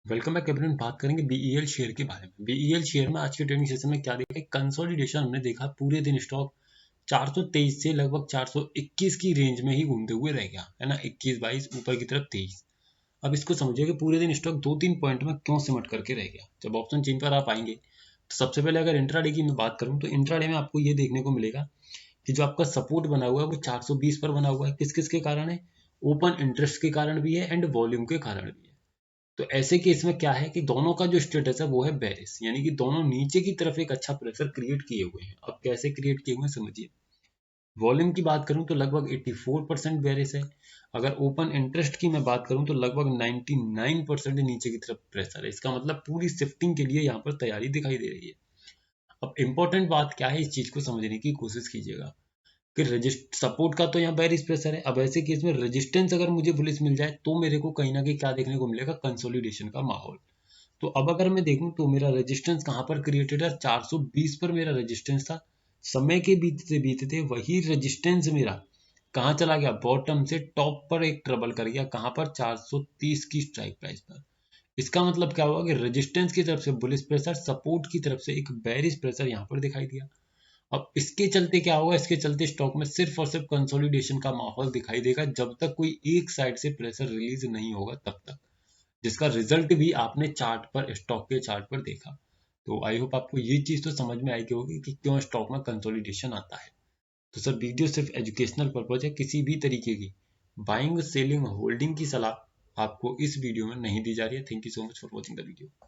Welcome back everyone. बात करेंगे BEL share के बारे में। बीईएल शेयर में आज के ट्रेडिंग सेशन में क्या देखा, कंसोलिडेशन हमने देखा। पूरे दिन स्टॉक 423 से लगभग 421 की रेंज में ही घूमते हुए रह गया, है ना। 21 22 ऊपर की तरफ 23। अब इसको समझिए कि पूरे दिन स्टॉक 2-3 पॉइंट में क्यों सिमट करके रह गया। जब ऑप्शन चेन पर आप आएंगे तो सबसे पहले अगर इंट्राडे की मैं बात करूं तो इंट्राडे में आपको ये देखने को मिलेगा कि जो आपका सपोर्ट बना हुआ है वो 420 पर बना हुआ है। किस किस के कारण है? ओपन इंटरेस्ट के कारण भी है एंड वॉल्यूम के कारण भी है। तो ऐसे केस में क्या है कि दोनों का जो स्टेटस है वो है बेरिश, यानी कि दोनों नीचे की तरफ एक अच्छा प्रेशर क्रिएट किए हुए हैं। अब कैसे क्रिएट किए हुए हैं समझिए। वॉल्यूम की बात करूं तो लगभग 84% बेरिश है। अगर ओपन इंटरेस्ट की मैं बात करूं तो लगभग 99% नीचे की तरफ प्रेशर है। इसका मतलब पूरी शिफ्टिंग के लिए यहाँ पर तैयारी दिखाई दे रही है। अब इंपॉर्टेंट बात क्या है, इस चीज को समझने की कोशिश कीजिएगा कि रजिस्ट सपोर्ट का तो यहाँ बेरिश प्रेशर है। अब ऐसे केस में रेजिस्टेंस अगर मुझे बुलिश मिल जाए तो मेरे को कहीं ना कहीं क्या देखने को मिलेगा, कंसोलिडेशन का माहौल। तो अब अगर मैं देखूं तो मेरा रेजिस्टेंस कहां पर क्रिएटेड है? 420 पर मेरा रेजिस्टेंस था। समय के बीतते बीतते वही रेजिस्टेंस मेरा कहां चला गया? बॉटम से टॉप पर एक ट्रबल कर गया। कहां पर? 430 की स्ट्राइक प्राइस पर। इसका मतलब क्या हुआ कि रेजिस्टेंस की तरफ से बुलिश प्रेशर, सपोर्ट की तरफ से एक बेरिश प्रेशर यहां पर दिखाई दिया। अब इसके चलते क्या होगा? इसके चलते स्टॉक में सिर्फ और सिर्फ कंसोलिडेशन का माहौल दिखाई देगा जब तक कोई एक साइड से प्रेशर रिलीज नहीं होगा तब तक, जिसका रिजल्ट भी आपने चार्ट पर, स्टॉक के चार्ट पर देखा। तो आई होप आपको ये चीज तो समझ में आई होगी कि क्यों स्टॉक में कंसोलिडेशन आता है। तो सर, वीडियो सिर्फ एजुकेशनल पर्पज है, किसी भी तरीके की बाइंग सेलिंग होल्डिंग की सलाह आपको इस वीडियो में नहीं दी जा रही है। Thank you so much for watching the video.